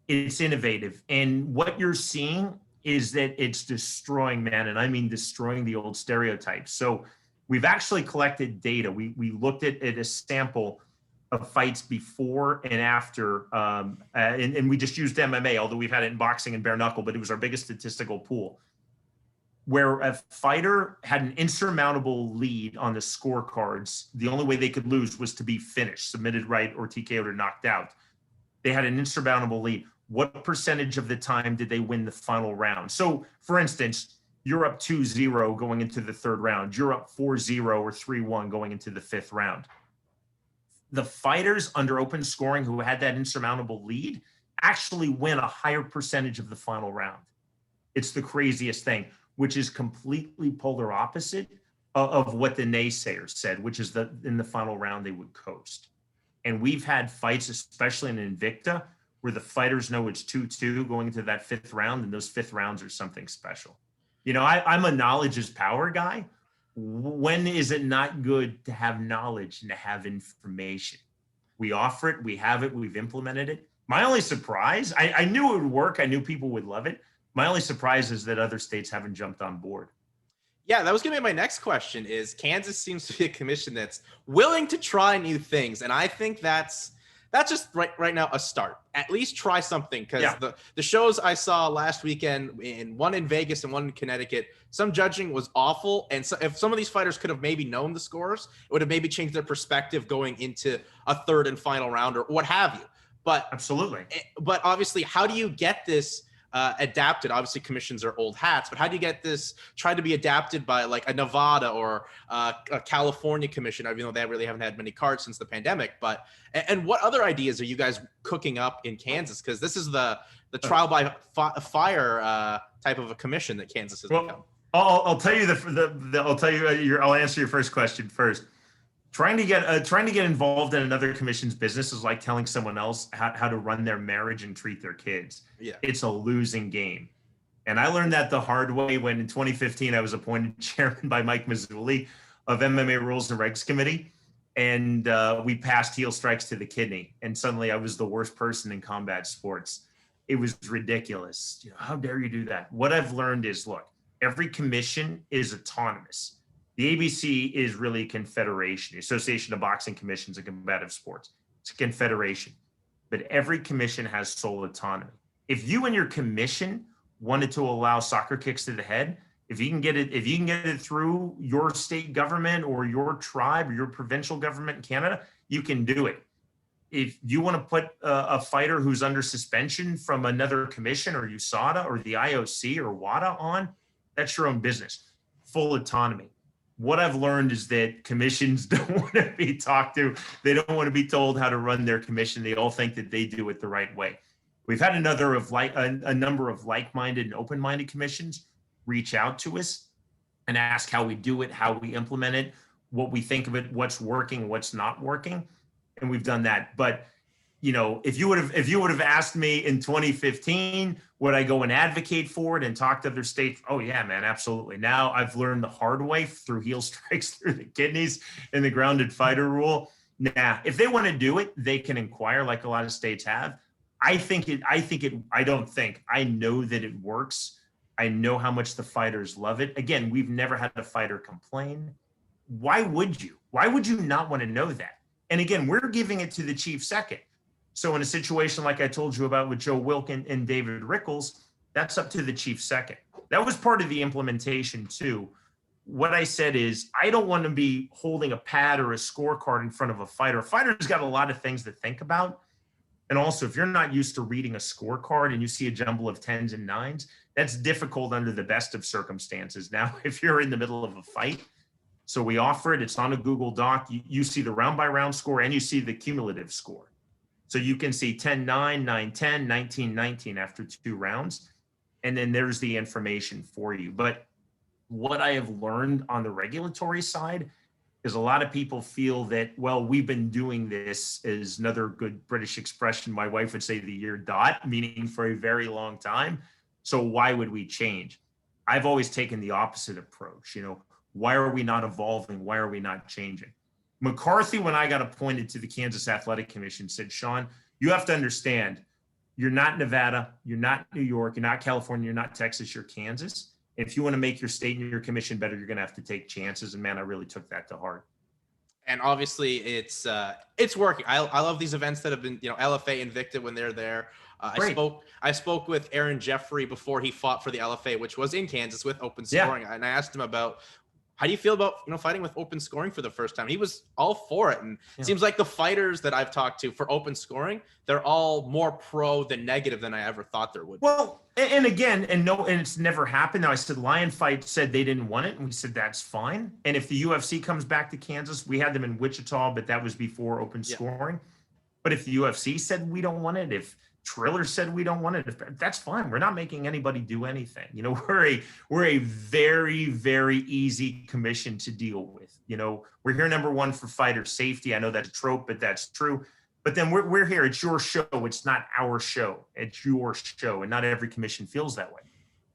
It's innovative. And what you're seeing is that it's destroying, man, and I mean destroying the old stereotypes. So we've actually collected data. We looked at a sample of fights before and after, and we just used MMA, although we've had it in boxing and bare knuckle, but it was our biggest statistical pool, where a fighter had an insurmountable lead on the scorecards. The only way they could lose was to be finished, submitted right, or TKO'd or knocked out. They had an insurmountable lead. What percentage of the time did they win the final round? So, for instance, you're up 2-0 going into the 3rd round. You're up 4-0 or 3-1 going into the 5th round. The fighters under open scoring who had that insurmountable lead actually win a higher percentage of the final round. It's the craziest thing, which is completely polar opposite of what the naysayers said, which is that in the final round they would coast. And we've had fights, especially in Invicta, where the fighters know it's 2-2 going into that 5th round, and those 5th rounds are something special. I'm a knowledge is power guy. When is it not good to have knowledge and to have information? We offer it, we have it, we've implemented it. My only surprise, I knew it would work. I knew people would love it. My only surprise is that other states haven't jumped on board. Yeah, that was going to be my next question. Is Kansas seems to be a commission that's willing to try new things, and I think that's just right now a start. At least try something, because the shows I saw last weekend, one in Vegas and one in Connecticut, some judging was awful. And so if some of these fighters could have maybe known the scores, it would have maybe changed their perspective going into a 3rd and final round or what have you. But absolutely. But obviously, how do you get this adapted? Obviously, commissions are old hats, but how do you get this tried to be adapted by like a Nevada or a California commission, even though they really haven't had many cards since the pandemic? But and what other ideas are you guys cooking up in Kansas? Because this is the trial by fire type of a commission that Kansas has become. I'll tell you I'll answer your first question first. Trying to get involved in another commission's business is like telling someone else how to run their marriage and treat their kids. Yeah. It's a losing game. And I learned that the hard way when in 2015 I was appointed chairman by Mike Mazzulli of MMA Rules and Regs Committee. And we passed heel strikes to the kidney. And suddenly I was the worst person in combat sports. It was ridiculous. How dare you do that? What I've learned is, look, every commission is autonomous. The ABC is really a confederation, the Association of Boxing Commissions and Combative Sports. It's a confederation, but every commission has sole autonomy. If you and your commission wanted to allow soccer kicks to the head, if you can get it through your state government or your tribe or your provincial government in Canada, you can do it. If you want to put a fighter who's under suspension from another commission or USADA or the IOC or WADA on, that's your own business. Full autonomy. What I've learned is that commissions don't want to be talked to. They don't want to be told how to run their commission. They all think that they do it the right way. We've had a number of like-minded and open-minded commissions reach out to us and ask how we do it, how we implement it, what we think of it, what's working, what's not working. And we've done that. But, if you would have asked me in 2015, would I go and advocate for it and talk to other states? Oh yeah, man, absolutely. Now I've learned the hard way through heel strikes through the kidneys and the grounded fighter rule. Nah, if they want to do it, they can inquire like a lot of states have. I know that it works. I know how much the fighters love it. Again, we've never had a fighter complain. Why would you? Why would you not want to know that? And again, we're giving it to the chief second. So in a situation like I told you about with Joe Wilkin and David Rickles, that's up to the chief second. That was part of the implementation too. What I said is, I don't want to be holding a pad or a scorecard in front of a fighter. A fighter's got a lot of things to think about. And also, if you're not used to reading a scorecard and you see a jumble of 10s and 9s, that's difficult under the best of circumstances. Now, if you're in the middle of a fight, so we offer it, it's on a Google Doc. You see the round by round score and you see the cumulative score. So you can see 10-9, 9-10, 19-19 after 2 rounds. And then there's the information for you. But what I have learned on the regulatory side is a lot of people feel that, well, we've been doing this, is another good British expression. My wife would say the year dot, meaning for a very long time. So why would we change? I've always taken the opposite approach. Why are we not evolving? Why are we not changing? McCarthy, when I got appointed to the Kansas Athletic Commission, said, Sean, you have to understand, you're not Nevada, you're not New York, you're not California, you're not Texas, you're Kansas. If you want to make your state and your commission better, you're going to have to take chances. And man, I really took that to heart. And obviously it's working. I love these events that have been, LFA Invicta when they're there. I spoke with Aaron Jeffrey before he fought for the LFA, which was in Kansas with open scoring. Yeah. And I asked him about, how do you feel about, fighting with open scoring for the first time? He was all for it. And it seems like the fighters that I've talked to for open scoring, they're all more pro than negative than I ever thought there would be. Well, and again, and it's never happened. Now, I said Lion Fight said they didn't want it. And we said, that's fine. And if the UFC comes back to Kansas, we had them in Wichita, but that was before open scoring. But if the UFC said we don't want it, if Triller said we don't want it, that's fine. We're not making anybody do anything. We're a very, very easy commission to deal with. We're here, number one, for fighter safety. I know that's a trope, but that's true. But then we're here. It's your show. It's not our show. It's your show. And not every commission feels that way.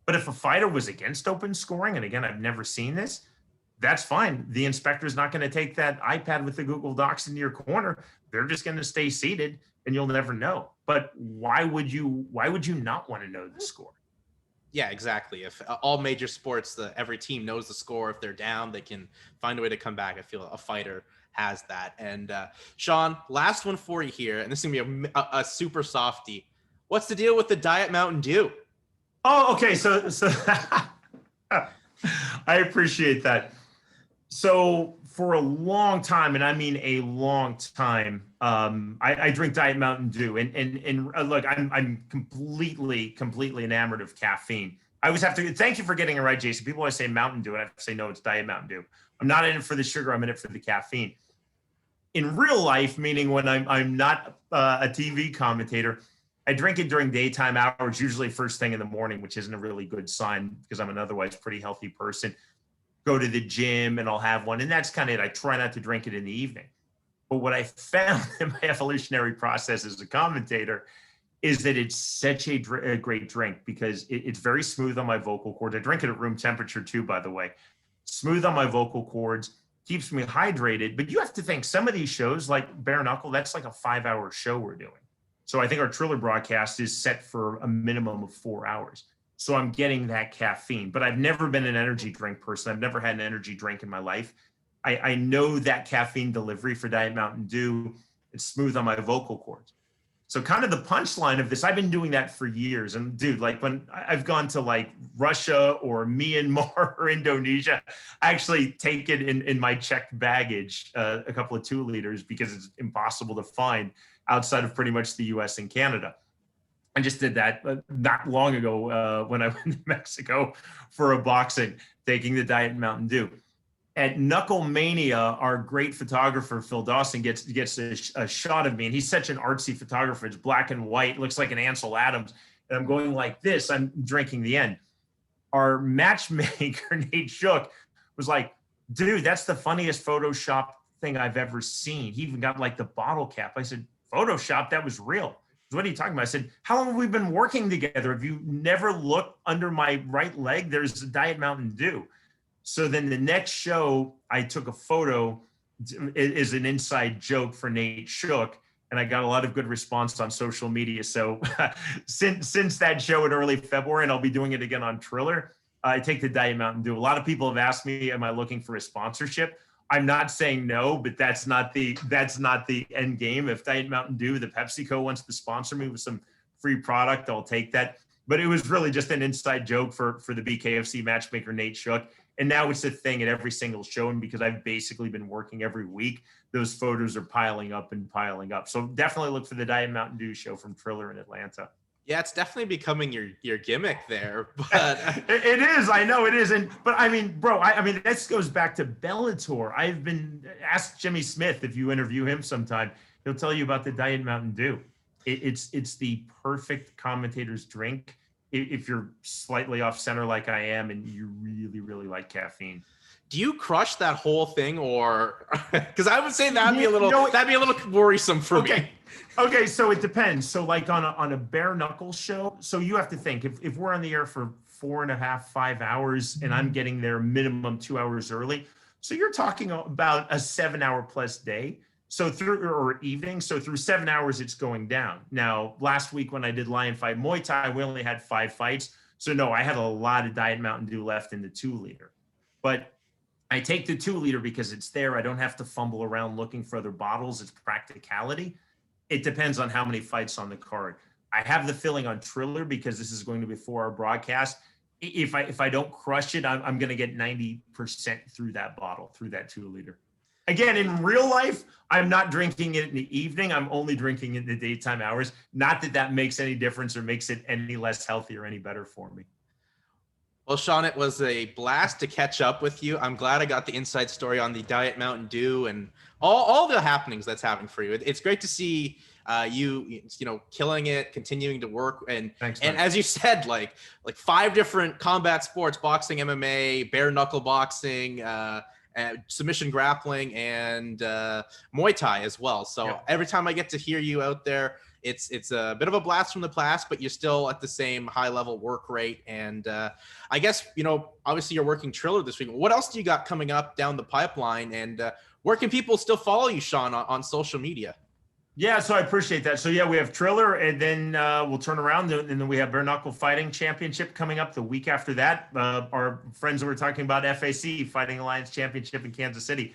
But if a fighter was against open scoring, and again, I've never seen this, that's fine. The inspector's not going to take that iPad with the Google Docs into your corner. They're just going to stay seated and you'll never know. But why would you not want to know the score? Yeah, exactly. If all major sports, every team knows the score. If they're down, they can find a way to come back. I feel a fighter has that. And Sean, last one for you here, and this is gonna be a super softie. What's the deal with the Diet Mountain Dew? Oh, okay. So I appreciate that. So for a long time, and I mean a long time, I drink Diet Mountain Dew, and look, I'm completely enamored of caffeine. I always have to thank you for getting it right, Jason. People always say Mountain Dew, and I have to say no, it's Diet Mountain Dew. I'm not in it for the sugar. I'm in it for the caffeine. In real life, meaning when I'm not a TV commentator, I drink it during daytime hours, usually first thing in the morning, which isn't a really good sign because I'm an otherwise pretty healthy person. Go to the gym and I'll have one. And that's kind of it. I try not to drink it in the evening. But what I found in my evolutionary process as a commentator is that it's such a great drink because it's very smooth on my vocal cords. I drink it at room temperature too, by the way. Smooth on my vocal cords, keeps me hydrated. But you have to think some of these shows like Bare Knuckle, that's like a 5-hour show we're doing. So I think our Triller broadcast is set for a minimum of 4 hours. So I'm getting that caffeine, but I've never been an energy drink person. I've never had an energy drink in my life. I know that caffeine delivery for Diet Mountain Dew, it's smooth on my vocal cords. So kind of the punchline of this, I've been doing that for years. And dude, like when I've gone to like Russia or Myanmar or Indonesia, I actually take it in my checked baggage, a couple of 2 liters, because it's impossible to find outside of pretty much the US and Canada. I just did that not long ago when I went to Mexico for a boxing, taking the Diet Mountain Dew. At Knuckle Mania, our great photographer, Phil Dawson, gets a shot of me. And he's such an artsy photographer. It's black and white, looks like an Ansel Adams. And I'm going like this. I'm drinking the end. Our matchmaker, Nate Shook, was like, dude, that's the funniest Photoshop thing I've ever seen. He even got like the bottle cap. I said, Photoshop? That was real. What are you talking about? I said, how long have we been working together? Have you never looked under my right leg? There's a Diet Mountain Dew. So then the next show, I took a photo is an inside joke for Nate Shook, and I got a lot of good response on social media. So since that show in early February, and I'll be doing it again on Triller, I take the Diet Mountain Dew. A lot of people have asked me, am I looking for a sponsorship? I'm not saying no, but that's not the end game. If Diet Mountain Dew, the PepsiCo wants to sponsor me with some free product, I'll take that. But it was really just an inside joke for the BKFC matchmaker, Nate Shook. And now it's a thing at every single show. And because I've basically been working every week, those photos are piling up and piling up. So definitely look for the Diet Mountain Dew show from Triller in Atlanta. Yeah, it's definitely becoming your gimmick there. But it is. I know it is. But I mean, bro, I mean, this goes back to Bellator. I've been asked Jimmy Smith, if you interview him sometime, he'll tell you about the Diet Mountain Dew. It's the perfect commentator's drink if you're slightly off center like I am and you really, really like caffeine. Do you crush that whole thing, or because I would say that'd be a little worrisome for me. Okay, so it depends. So like on a bare knuckle show, so you have to think if we're on the air for 4.5, 5 hours and I'm getting there minimum 2 hours early. So you're talking about a 7-hour plus day. So or evening. So through 7 hours, it's going down. Now, last week when I did Lion Fight Muay Thai, we only had 5 fights. So no, I had a lot of Diet Mountain Dew left in the 2 liter. But I take the 2 liter because it's there. I don't have to fumble around looking for other bottles. It's practicality. It depends on how many fights on the card. I have the feeling on Triller, because this is going to be for our broadcast, if I don't crush it, I'm going to get 90% through that bottle, through that 2 liter. Again, in real life, I'm not drinking it in the evening. I'm only drinking it in the daytime hours. Not that that makes any difference or makes it any less healthy or any better for me. Well, Sean, it was a blast to catch up with you. I'm glad I got the inside story on the Diet Mountain Dew and all the happenings that's happening for you. It's great to see you killing it, continuing to work, and Thanks, and as you said, like 5 different combat sports: boxing, MMA, bare knuckle boxing, submission grappling, and Muay Thai as well. So Every time I get to hear you out there, it's a bit of a blast from the past, but you're still at the same high level work rate. And I guess, obviously you're working Triller this week. What else do you got coming up down the pipeline? And where can people still follow you, Sean, on social media? Yeah, so I appreciate that. So we have Triller, and then we'll turn around, and then we have Bare Knuckle Fighting Championship coming up the week after that. Our friends that were talking about FAC, Fighting Alliance Championship in Kansas City.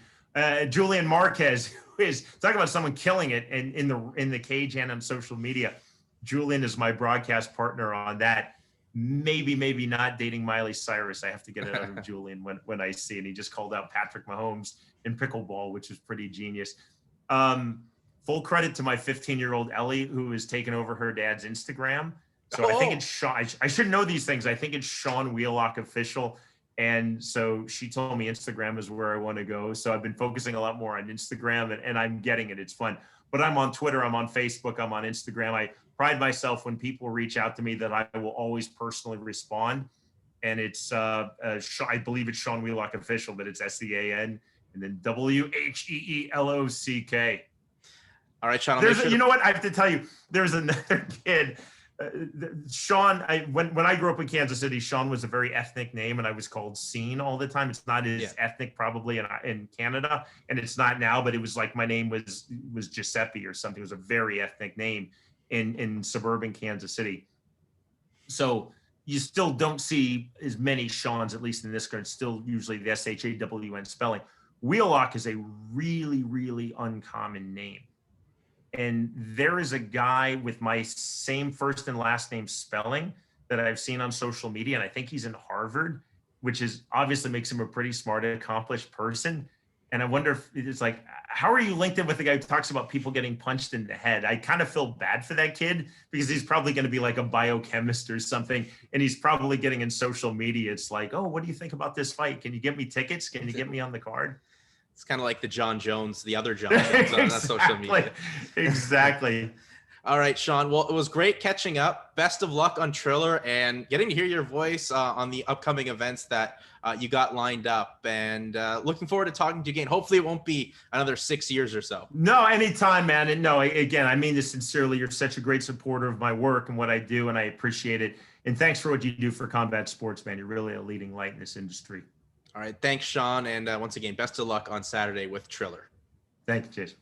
Julian Marquez, who is talking about someone killing it in the cage and on social media. Julian is my broadcast partner on that. Maybe not dating Miley Cyrus. I have to get it out of Julian when I see it. He just called out Patrick Mahomes in pickleball, which is pretty genius. Full credit to my 15-year-old Ellie, who has taken over her dad's Instagram. So I think it's Sean. I should know these things. I think it's Sean Wheelock Official. And so she told me Instagram is where I want to go. So I've been focusing a lot more on Instagram, and I'm getting it. It's fun. But I'm on Twitter, I'm on Facebook, I'm on Instagram. I pride myself when people reach out to me that I will always personally respond. And it's, I believe it's Sean Wheelock Official, but it's SEAN and then WHEELOCK. All right, Sean. You know what? I have to tell you, there's another kid. Sean, when I grew up in Kansas City, Sean was a very ethnic name, and I was called Scene all the time. It's not as ethnic probably in Canada, and it's not now, but it was like my name was Giuseppe or something. It was a very ethnic name in suburban Kansas City. So you still don't see as many Seans, at least in this card. It's still usually the SHAWN spelling. Wheelock is a really, really uncommon name. And there is a guy with my same first and last name spelling that I've seen on social media, and I think he's in Harvard, which is obviously makes him a pretty smart, accomplished person. And I wonder if it's like, how are you linked in with the guy who talks about people getting punched in the head? I kind of feel bad for that kid because he's probably going to be like a biochemist or something. And he's probably getting in social media. It's like, oh, what do you think about this fight? Can you get me tickets? Can you get me on the card? It's kind of like the John Jones, the other John Jones on social media. Exactly. All right, Sean. Well, it was great catching up. Best of luck on Triller and getting to hear your voice on the upcoming events that you got lined up. And looking forward to talking to you again. Hopefully it won't be another 6 years or so. No, anytime, man. And no, again, I mean this sincerely. You're such a great supporter of my work and what I do, and I appreciate it. And thanks for what you do for combat sports, man. You're really a leading light in this industry. All right. Thanks, Sean. And once again, best of luck on Saturday with Triller. Thank you, Jason.